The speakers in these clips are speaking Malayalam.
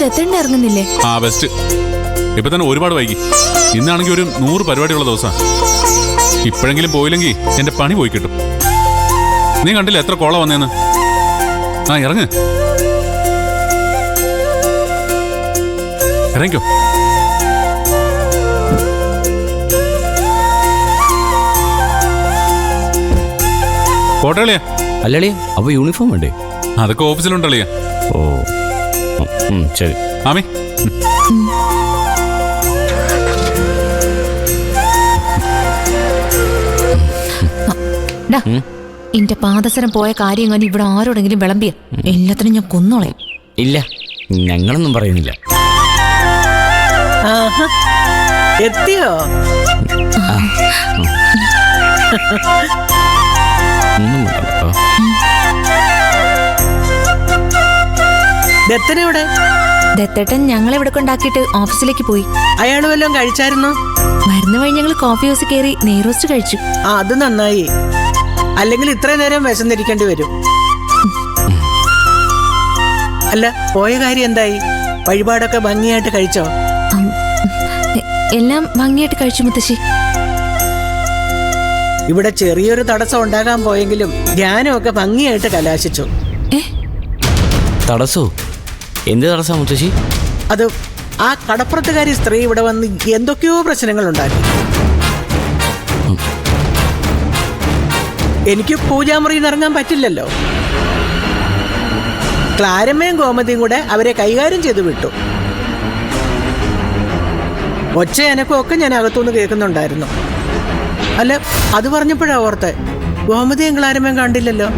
ദത്തണ്ട ഇറങ്ങുന്നില്ലേ? ആ ബെസ്റ്റ്. ഇപ്പൊ തന്നെ ഒരുപാട് വൈകി. ഇന്നാണെങ്കിൽ ഒരു 100 പരിപാടിയുള്ള ദിവസം. ഇപ്പോഴെങ്കിലും പോയില്ലെങ്കിൽ എന്റെ പണി പോയി കിട്ടും. നീ കണ്ടില്ല എത്ര കോള വന്നേന്ന്? ആ ഇറങ്ങ്, ഇറങ്ങിക്കോ. കോട്ടളിയാ അല്ലളിയ, അപ്പൊ യൂണിഫോം വേണ്ടേ? അതൊക്കെ ഓഫീസിലുണ്ടളിയാ. ഓ ശരി. ആമി എന്റെ പാദസരം പോയ കാര്യം ഞാൻ ഇവിടെ ആരോടെങ്കിലും വിളമ്പിയ എല്ലാത്തിനും ഞാൻ കൊന്നോളെ. ഇല്ല, ഞങ്ങളൊന്നും പറയുന്നില്ല. എത്തിയോ? ദത്തനെവിടെ? ദത്തേട്ടൻ ഞങ്ങളെ ഇവിടെ കൊണ്ടാക്കിയിട്ട് ഓഫീസിലേക്ക് പോയി. അയാൾ വല്ലതും കഴിച്ചായിരുന്നോ? വരുന്ന വഴി ഞങ്ങൾ കോഫി ഹൗസ് കയറി നെയ്റോസ്റ്റ് കഴിച്ചു. അത് നന്നായി. അല്ലെങ്കിൽ ഇത്രയും നേരം വിശന്നിരിക്കേണ്ടി വരും. അല്ല, പോയ കാര്യം എന്തായി? വഴിപാടൊക്കെ ഭംഗിയായിട്ട് കഴിച്ചോ? എല്ലാം ഭംഗിയായിട്ട് കഴിച്ചു മുത്തശ്ശി. ഇവിടെ ചെറിയൊരു തടസ്സം ഉണ്ടാകാൻ പോയെങ്കിലും ധ്യാനമൊക്കെ ഭംഗിയായിട്ട് കലാശിച്ചു. തടസ്സോ? എന്ത് തടസ്സം മുത്തശ്ശി? അത് ആ കടപ്പുറത്തുകാരി സ്ത്രീ ഇവിടെ വന്ന് എന്തൊക്കെയോ പ്രശ്നങ്ങൾ ഉണ്ടാക്കി. എനിക്ക് പൂജാമുറിയിൽ നിന്ന് ഇറങ്ങാൻ പറ്റില്ലല്ലോ. ക്ലാരമ്മയും ഗോമതിയും കൂടെ അവരെ കൈകാര്യം ചെയ്തു വിട്ടു. ഒച്ച എനക്കൊക്കെ ഞാൻ അകത്തുനിന്ന് കേൾക്കുന്നുണ്ടായിരുന്നു. അല്ല, അത് പറഞ്ഞപ്പോഴാ ഓർത്തെ, ഗോമതിയും ക്ലാരമ്മയും കണ്ടില്ലല്ലോ.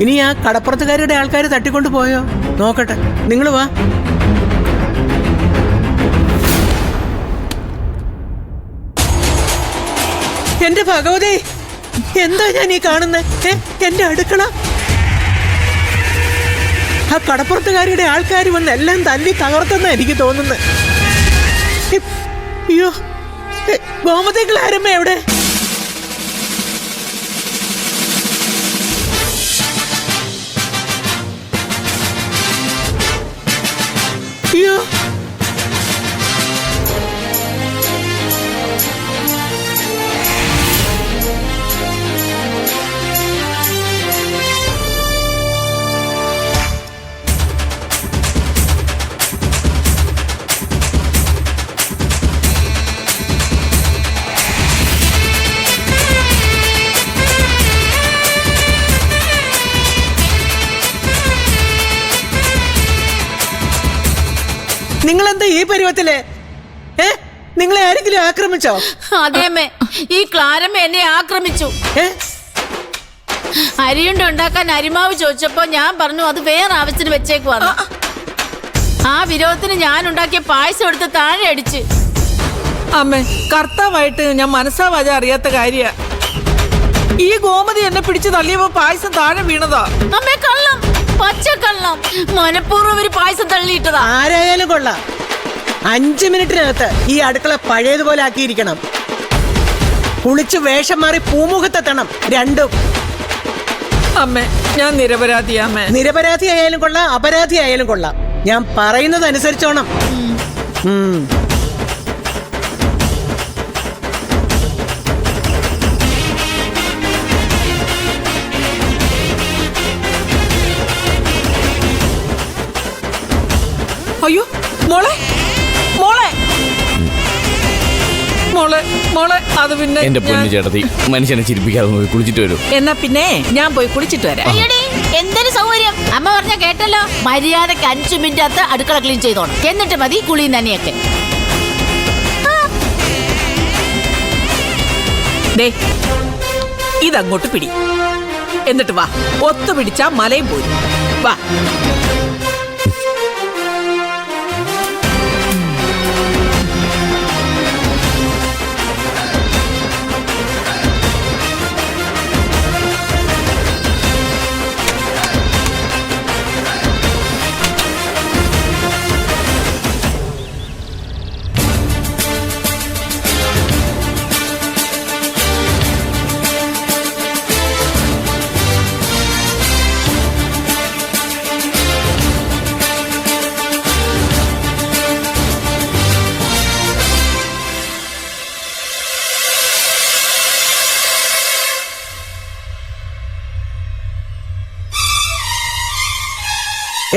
ഇനി ആ കടപ്പുറത്തുകാരുടെ ആൾക്കാർ തട്ടിക്കൊണ്ട് പോയോ? നോക്കട്ടെ, നിങ്ങൾ വാ. എന്റെ ഭഗവതി, എന്താ ഞാൻ ഈ കാണുന്നത്? എന്റെ അടുക്കള ആ കടപ്പുറത്തുകാരുടെ ആൾക്കാർ വന്ന് എല്ലാം തല്ലി തകർത്തെന്നാ എനിക്ക് തോന്നുന്നത്. അയ്യോ, ഗോമതി ക്ലാരമ്മ എവിടെ? അയ്യോ, നിങ്ങളെന്താ ഈ പരുവത്തില്? നിങ്ങളെ ആരെങ്കിലും ആക്രമിച്ചോ? അതേമ്മേ, ഈ ക്ലാരമ്മ എന്നെ ആക്രമിച്ചു. അരിയുണ്ട ഉണ്ടാക്കാൻ അരിമാവ് ചോദിച്ചപ്പോ ഞാൻ പറഞ്ഞു അത് വേറെ ആവശ്യത്തിന് വെച്ചേക്കുവാന്ന്. ആ വിരോധത്തിന് ഞാൻ ഉണ്ടാക്കിയ പായസം എടുത്ത് താഴെ അടിച്ച്. അമ്മേ, കർത്താവായിട്ട് ഞാൻ മനസ്സാവാജ അറിയാത്ത കാര്യ. ഈ ഗോമതി എന്നെ പിടിച്ച് തള്ളിയപ്പോ പായസം താഴെ വീണതാ. അമ്മേ, കള്ളം, പച്ചക്കള്ളം. മനഃപൂർവ്വം ഒരു പായസം തള്ളിയിട്ടതാ. ആരായാലും കൊള്ളാം, 5 മിനിറ്റിനകത്ത് ഈ അടുക്കള പഴയതുപോലെ ആക്കിയിരിക്കണം. കുളിച്ച് വേഷം മാറി പൂമുഖത്തെത്തണം രണ്ടും. അമ്മേ, ഞാൻ നിരപരാധിയാ. അമ്മേ, നിരപരാധി ആയാലും കൊള്ളാം, അപരാധി ആയാലും കൊള്ളാം, ഞാൻ പറയുന്നത് അനുസരിച്ചോണം. അയ്യോ, മോളെ മോളെ മോളെ മോളെ അത് പിന്നെ എന്റെ പൊന്നു ചേട്ടത്തി, മനുഷ്യനെ ചിരിപ്പിക്കാതെ പോയി കുളിച്ചിട്ട് വരും. എന്നാ പിന്നെ ഞാൻ പോയി കുളിച്ചിട്ട് വരാം. എന്തൊരു സൗകര്യം. അമ്മ പറഞ്ഞ കേട്ടല്ലോ, മര്യാദക്ക് 5 മിനിറ്റ് അടുക്കള ക്ലീൻ ചെയ്തോണം. എന്നിട്ട് മതി കുളിയും തന്നെയൊക്കെ. ഇതങ്ങോട്ട് പിടി, എന്നിട്ട് വാ. ഒത്തു പിടിച്ചാ മലയും പോയി. വാ.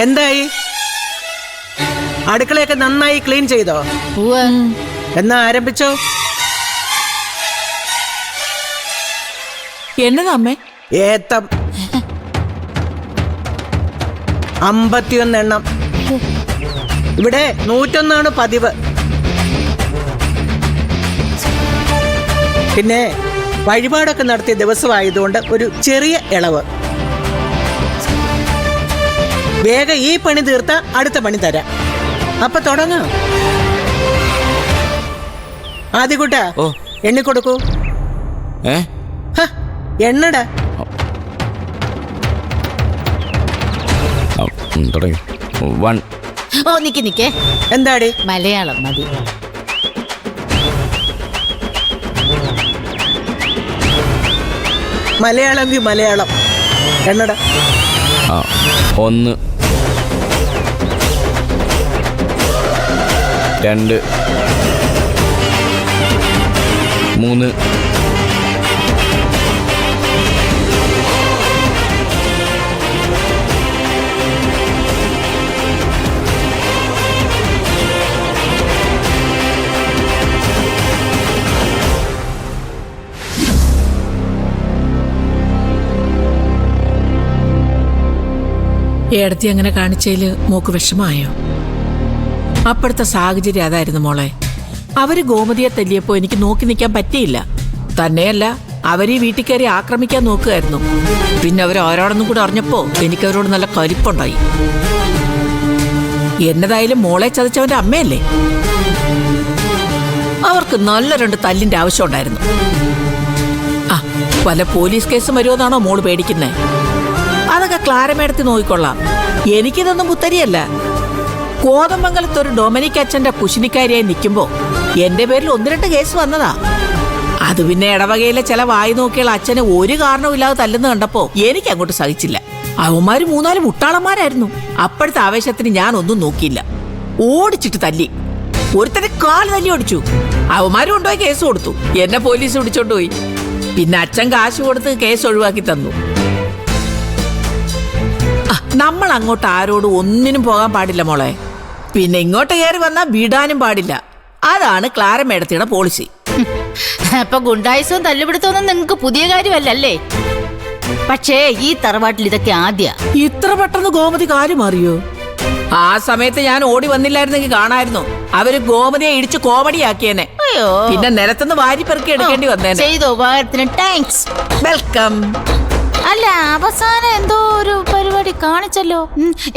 എന്തായി? അടുക്കളയൊക്കെ നന്നായി ക്ലീൻ ചെയ്തോ? ഉവ്വ്. എന്നാ ആരംഭിച്ചോ? എന്നതാ അമ്മേ? ഏത്തം 51 എണ്ണം. ഇവിടെ 101 പതിവ്. പിന്നെ വഴിപാടൊക്കെ നടത്തിയ ദിവസമായതുകൊണ്ട് ഒരു ചെറിയ ഇളവ്. വേഗം ഈ പണി തീർത്ത അടുത്ത പണി തരാം. അപ്പൊ തുടങ്ങാം. ആദ്യകൂട്ടാ ഓ. എണ്ണിക്കൊടുക്കൂ. ഏ എണ്ണടാ. തുടങ്ങി. 1. ഓ നിക്കേ എന്താടി? മലയാളം മതി. മലയാളം മലയാളം. എണ്ണടാ. 1 2 3 ഏടത്തി അങ്ങനെ കാണിച്ചതില് മോക്ക് വിഷമായോ? അപ്പോഴത്തെ സാഹചര്യം അതായിരുന്നു മോളെ. അവര് ഗോമതിയെ തല്ലിയപ്പോ എനിക്ക് നോക്കി നിൽക്കാൻ പറ്റിയില്ല. തന്നെയല്ല, അവരീ വീട്ടിൽ കയറി ആക്രമിക്കാൻ നോക്കുകയായിരുന്നു. പിന്നെ അവർ ആരോടൊന്നും കൂടെ അറിഞ്ഞപ്പോ എനിക്ക് അവരോട് നല്ല കലിപ്പുണ്ടായി. എന്നതായാലും മോളെ ചതച്ചവന്റെ അമ്മയല്ലേ, അവർക്ക് നല്ല 2 തല്ലിന്റെ ആവശ്യം ഉണ്ടായിരുന്നു. ആ വല്ല പോലീസ് കേസും വരുമെന്നാണോ മോള് പേടിക്കുന്നേ? അതൊക്കെ ക്ലാരമേടത്തി നോക്കിക്കൊള്ളാം. എനിക്കിതൊന്നും പുത്തരിയല്ല. കോതമംഗലത്ത് ഒരു ഡൊമിനിക് അച്ഛന്റെ കുശിനിക്കാരിയായി നിൽക്കുമ്പോ എന്റെ പേരിൽ 1-2 കേസ് വന്നതാ. അത് പിന്നെ ഇടവകയിലെ ചില വായി നോക്കിയുള്ള അച്ഛനെ ഒരു കാരണവുമില്ലാതെ തല്ലുന്ന കണ്ടപ്പോ എനിക്ക് അങ്ങോട്ട് സഹിച്ചില്ല. അവന്മാര് 3-4 മുട്ടാളന്മാരായിരുന്നു. അപ്പോഴത്തെ ആവേശത്തിന് ഞാൻ ഒന്നും നോക്കിയില്ല, ഓടിച്ചിട്ട് തല്ലി. ഒരുത്തനെ കാല് തല്ലി ഓടിച്ചു. അവന്മാരും കൊണ്ടുപോയി കേസ് കൊടുത്തു. എന്നെ പോലീസ് പിടിച്ചോണ്ടുപോയി. പിന്നെ അച്ഛൻ കാശ് കൊടുത്ത് കേസ് ഒഴിവാക്കി തന്നു. നമ്മൾ അങ്ങോട്ട് ആരോടും ഒന്നിനും പോകാൻ പാടില്ല മോളെ. പിന്നെ ഇങ്ങോട്ട് കയറി വന്നാൽ വിടാനും പാടില്ല. അതാണ് ക്ലാര മേഡത്തിയുടെ പോളിസി. അപ്പൊ ഗുണ്ടായുസവും തല്ലുപിടുത്തമൊന്നും നിങ്ങക്ക് പുതിയ കാര്യമല്ലേ? പക്ഷേ ഈ തറവാട്ടിൽ ഇതൊക്കെ ആദ്യ. ഇത്ര പെട്ടെന്ന് ഗോമതി കാര്യം അറിയോ? ആ സമയത്ത് ഞാൻ ഓടി വന്നില്ലായിരുന്നെങ്കിൽ കാണായിരുന്നു. അവര് ഗോമതിയെ ഇടിച്ച് കോമഡിയാക്കിയേനെ. അയ്യോ, പിന്നെ നിലത്തുനിന്ന് വാരി പെറുക്കി എടുക്കേണ്ടി വന്നേനെ. ചെയ്ത ഉപകാരത്തിന് താങ്ക്സ്. വെൽക്കം. അല്ല, അവസാനം എന്തോ ഒരു പരിപാടി കാണിച്ചല്ലോ.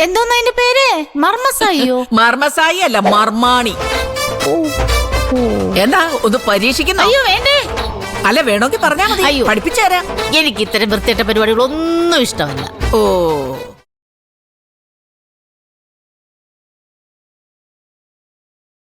എന്തോന്ന് അതിന്റെ പേര്? മർമ്മസായിയോ? മർമ്മസായി അല്ല, മർമാണി. എന്താ ഒന്ന് പരീക്ഷിക്കുന്ന? അയ്യോ വേണ്ടേ. അല്ല, വേണമെങ്കിൽ പറഞ്ഞാ മതി, അയ്യോ പഠിപ്പിച്ചു തരാം. എനിക്ക് ഇത്തരം വൃത്തിയിട്ട പരിപാടികളൊന്നും ഇഷ്ടമല്ല. ഓ